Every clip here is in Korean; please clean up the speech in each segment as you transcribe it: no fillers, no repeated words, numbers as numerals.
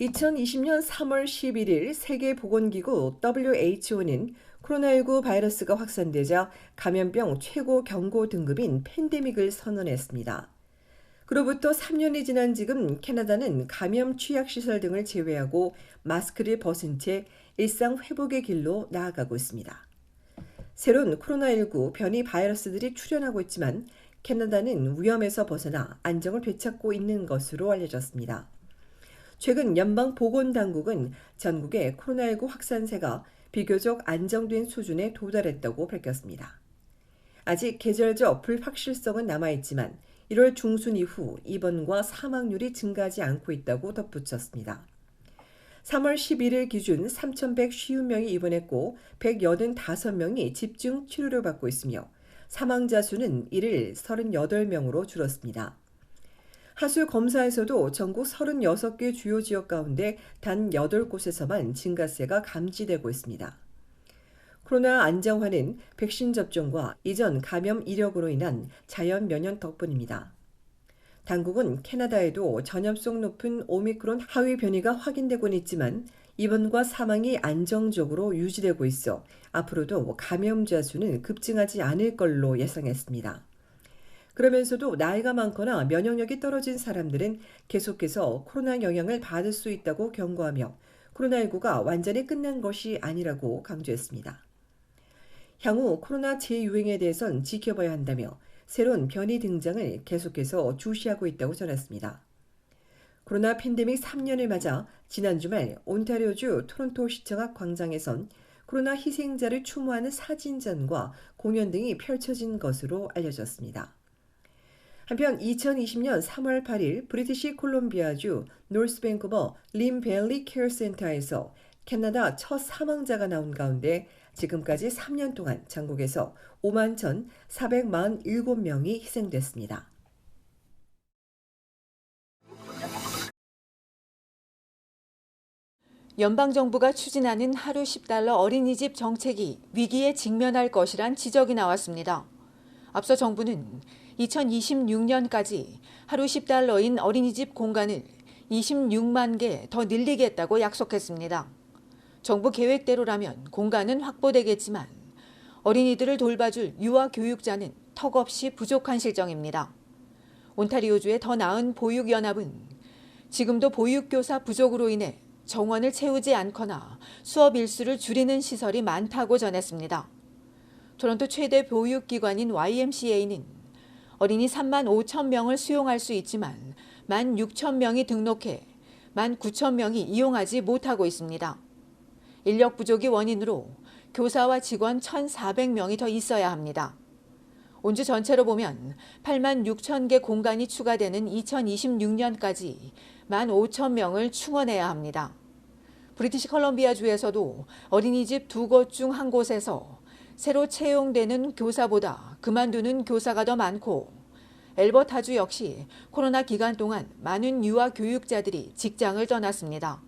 2020년 3월 11일 세계보건기구 WHO는 코로나19 바이러스가 확산되자 감염병 최고 경고 등급인 팬데믹을 선언했습니다. 그로부터 3년이 지난 지금 캐나다는 감염 취약시설 등을 제외하고 마스크를 벗은 채 일상 회복의 길로 나아가고 있습니다. 새로운 코로나19 변이 바이러스들이 출현하고 있지만 캐나다는 위험에서 벗어나 안정을 되찾고 있는 것으로 알려졌습니다. 최근 연방보건당국은 전국의 코로나19 확산세가 비교적 안정된 수준에 도달했다고 밝혔습니다. 아직 계절적 불확실성은 남아있지만 1월 중순 이후 입원과 사망률이 증가하지 않고 있다고 덧붙였습니다. 3월 11일 기준 3,150명이 입원했고 185명이 집중 치료를 받고 있으며 사망자 수는 1일 38명으로 줄었습니다. 하수 검사에서도 전국 36개 주요 지역 가운데 단 8곳에서만 증가세가 감지되고 있습니다. 코로나 안정화는 백신 접종과 이전 감염 이력으로 인한 자연 면역 덕분입니다. 당국은 캐나다에도 전염성 높은 오미크론 하위 변이가 확인되고는 있지만 입원과 사망이 안정적으로 유지되고 있어 앞으로도 감염자 수는 급증하지 않을 걸로 예상했습니다. 그러면서도 나이가 많거나 면역력이 떨어진 사람들은 계속해서 코로나 영향을 받을 수 있다고 경고하며 코로나19가 완전히 끝난 것이 아니라고 강조했습니다. 향후 코로나 재유행에 대해선 지켜봐야 한다며 새로운 변이 등장을 계속해서 주시하고 있다고 전했습니다. 코로나 팬데믹 3년을 맞아 지난 주말 온타리오주 토론토 시청 앞 광장에선 코로나 희생자를 추모하는 사진전과 공연 등이 펼쳐진 것으로 알려졌습니다. 한편 2020년 3월 8일 브리티시 콜롬비아주 노스밴쿠버 림밸리 케어센터에서 캐나다 첫 사망자가 나온 가운데 지금까지 3년 동안 전국에서 51,447명이 희생됐습니다. 연방정부가 추진하는 하루 $10 어린이집 정책이 위기에 직면할 것이란 지적이 나왔습니다. 앞서 정부는 2026년까지 하루 $10인 어린이집 공간을 26만 개 더 늘리겠다고 약속했습니다. 정부 계획대로라면 공간은 확보되겠지만 어린이들을 돌봐줄 유아 교육자는 턱없이 부족한 실정입니다. 온타리오주의 더 나은 보육연합은 지금도 보육교사 부족으로 인해 정원을 채우지 않거나 수업 일수를 줄이는 시설이 많다고 전했습니다. 토론토 최대 보육기관인 YMCA는 어린이 3만 5천 명을 수용할 수 있지만 1만 6천 명이 등록해 1만 9천 명이 이용하지 못하고 있습니다. 인력 부족이 원인으로 교사와 직원 1,400명이 더 있어야 합니다. 온주 전체로 보면 8만 6천 개 공간이 추가되는 2026년까지 1만 5천 명을 충원해야 합니다. 브리티시 컬럼비아주에서도 어린이집 2곳 중 한 곳에서 새로 채용되는 교사보다 그만두는 교사가 더 많고 엘버타주 역시 코로나 기간 동안 많은 유아 교육자들이 직장을 떠났습니다.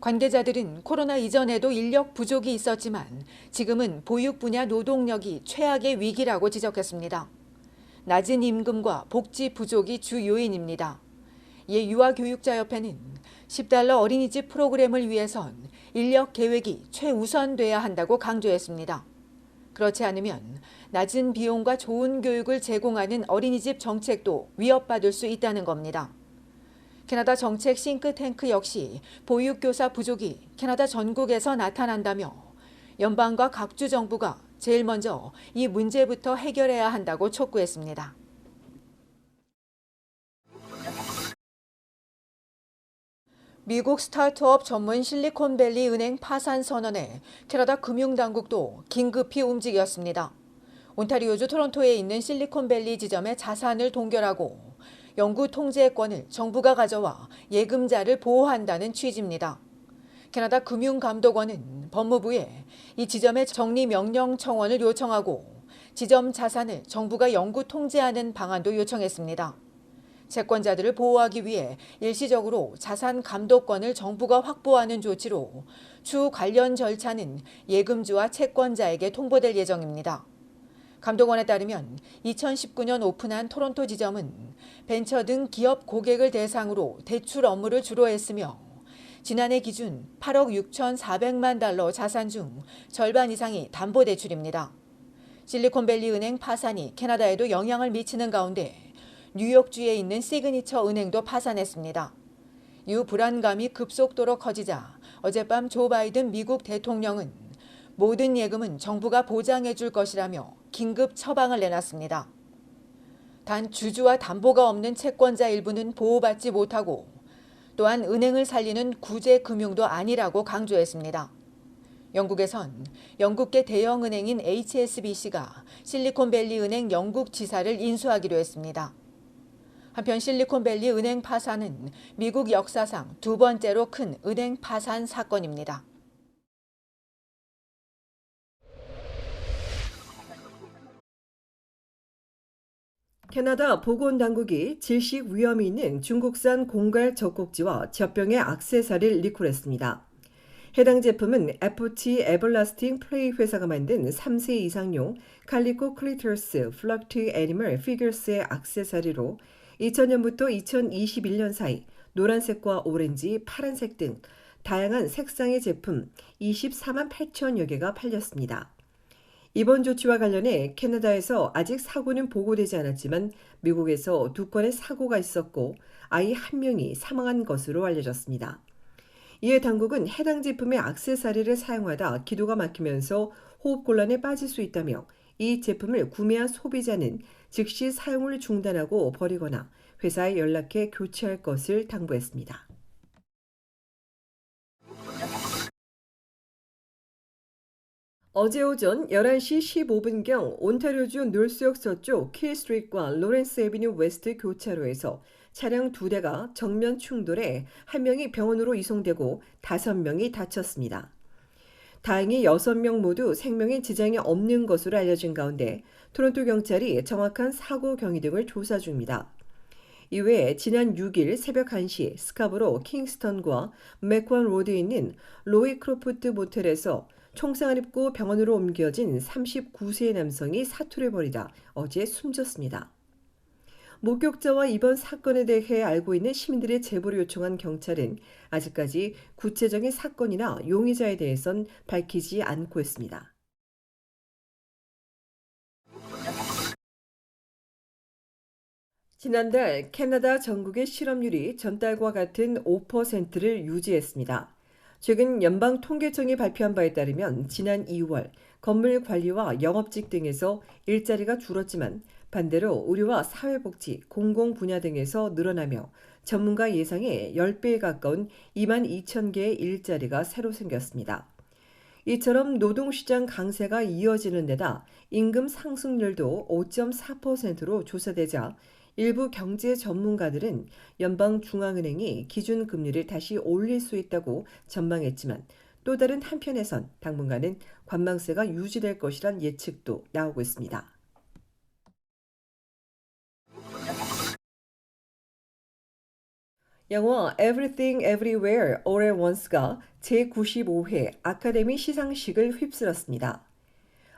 관계자들은 코로나 이전에도 인력 부족이 있었지만 지금은 보육 분야 노동력이 최악의 위기라고 지적했습니다. 낮은 임금과 복지 부족이 주 요인입니다. 이에 유아교육자협회는 $10 어린이집 프로그램을 위해선 인력 계획이 최우선돼야 한다고 강조했습니다. 그렇지 않으면 낮은 비용과 좋은 교육을 제공하는 어린이집 정책도 위협받을 수 있다는 겁니다. 캐나다 정책 싱크탱크 역시 보육교사 부족이 캐나다 전국에서 나타난다며 연방과 각주 정부가 제일 먼저 이 문제부터 해결해야 한다고 촉구했습니다. 미국 스타트업 전문 실리콘밸리 은행 파산 선언에 캐나다 금융당국도 긴급히 움직였습니다. 온타리오주 토론토에 있는 실리콘밸리 지점의 자산을 동결하고 영구 통제권을 정부가 가져와 예금자를 보호한다는 취지입니다. 캐나다 금융감독원은 법무부에 이 지점의 정리명령 청원을 요청하고 지점 자산을 정부가 영구 통제하는 방안도 요청했습니다. 채권자들을 보호하기 위해 일시적으로 자산 감독권을 정부가 확보하는 조치로 추후 관련 절차는 예금주와 채권자에게 통보될 예정입니다. 감독원에 따르면 2019년 오픈한 토론토 지점은 벤처 등 기업 고객을 대상으로 대출 업무를 주로 했으며 지난해 기준 8억 6,400만 달러 자산 중 절반 이상이 담보대출입니다. 실리콘밸리 은행 파산이 캐나다에도 영향을 미치는 가운데 뉴욕주에 있는 시그니처 은행도 파산했습니다. 이후 불안감이 급속도로 커지자 어젯밤 조 바이든 미국 대통령은 모든 예금은 정부가 보장해 줄 것이라며 긴급 처방을 내놨습니다. 단 주주와 담보가 없는 채권자 일부는 보호받지 못하고 또한 은행을 살리는 구제 금융도 아니라고 강조했습니다. 영국에선 영국계 대형 은행인 HSBC가 실리콘밸리 은행 영국 지사를 인수하기로 했습니다. 한편 실리콘밸리 은행 파산은 미국 역사상 두 번째로 큰 은행 파산 사건입니다. 캐나다 보건당국이 질식 위험이 있는 중국산 공갈 젖꼭지와 젖병의 액세서리를 리콜했습니다. 해당 제품은 FT 에버라스팅 플레이 회사가 만든 3세 이상용 칼리코 클리터스 플럭트 애니멀 피규어스의 액세서리로 2000년부터 2021년 사이 노란색과 오렌지, 파란색 등 다양한 색상의 제품 24만 8천여 개가 팔렸습니다. 이번 조치와 관련해 캐나다에서 아직 사고는 보고되지 않았지만 미국에서 2건의 사고가 있었고 아이 1명이 사망한 것으로 알려졌습니다. 이에 당국은 해당 제품의 액세서리를 사용하다 기도가 막히면서 호흡곤란에 빠질 수 있다며 이 제품을 구매한 소비자는 즉시 사용을 중단하고 버리거나 회사에 연락해 교체할 것을 당부했습니다. 어제 오전 11시 15분경 온타리오주 놀스역 서쪽 킬스트리트과 로렌스 애비뉴 웨스트 교차로에서 차량 2대가 정면 충돌해 1명이 병원으로 이송되고 5명이 다쳤습니다. 다행히 6명 모두 생명에 지장이 없는 것으로 알려진 가운데 토론토 경찰이 정확한 사고 경위 등을 조사 중입니다. 이외에 지난 6일 새벽 1시 스카보로 킹스턴과 맥권 로드에 있는 로이 크로프트 모텔에서 총상을 입고 병원으로 옮겨진 39세의 남성이 사투를 벌이다 어제 숨졌습니다. 목격자와 이번 사건에 대해 알고 있는 시민들의 제보를 요청한 경찰은 아직까지 구체적인 사건이나 용의자에 대해선 밝히지 않고 있습니다. 지난달 캐나다 전국의 실업률이 전달과 같은 5%를 유지했습니다. 최근 연방통계청이 발표한 바에 따르면 지난 2월 건물 관리와 영업직 등에서 일자리가 줄었지만 반대로 의료와 사회복지, 공공 분야 등에서 늘어나며 전문가 예상의 10배에 가까운 2만 2천 개의 일자리가 새로 생겼습니다. 이처럼 노동시장 강세가 이어지는 데다 임금 상승률도 5.4%로 조사되자 일부 경제 전문가들은 연방중앙은행이 기준금리를 다시 올릴 수 있다고 전망했지만 또 다른 한편에선 당분간은 관망세가 유지될 것이란 예측도 나오고 있습니다. 영화 Everything Everywhere All at Once가 제95회 아카데미 시상식을 휩쓸었습니다.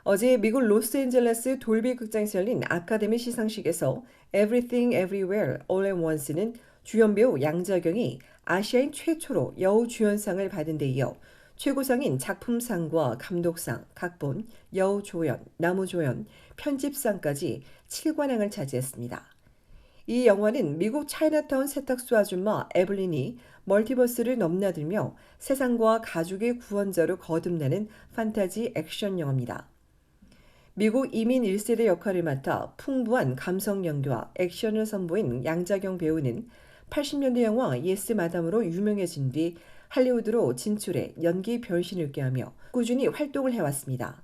어제 미국 로스앤젤레스 돌비 극장에서 열린 아카데미 시상식에서 Everything Everywhere All at Once는 주연배우 양자경이 아시아인 최초로 여우주연상을 받은 데 이어 최고상인 작품상과 감독상, 각본, 여우조연, 남우조연, 편집상까지 7관왕을 차지했습니다. 이 영화는 미국 차이나타운 세탁소 아줌마 에블린이 멀티버스를 넘나들며 세상과 가족의 구원자로 거듭나는 판타지 액션 영화입니다. 미국 이민 1세대 역할을 맡아 풍부한 감성 연기와 액션을 선보인 양자경 배우는 80년대 영화 예스 마담으로 유명해진 뒤 할리우드로 진출해 연기 변신을 꾀하며 꾸준히 활동을 해왔습니다.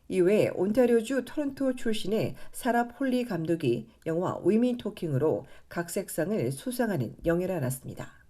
이외에 온타리오주 토론토 출신의 사라 폴리 감독이 영화 위민 토킹으로 각색상을 수상하는 영예를 안았습니다.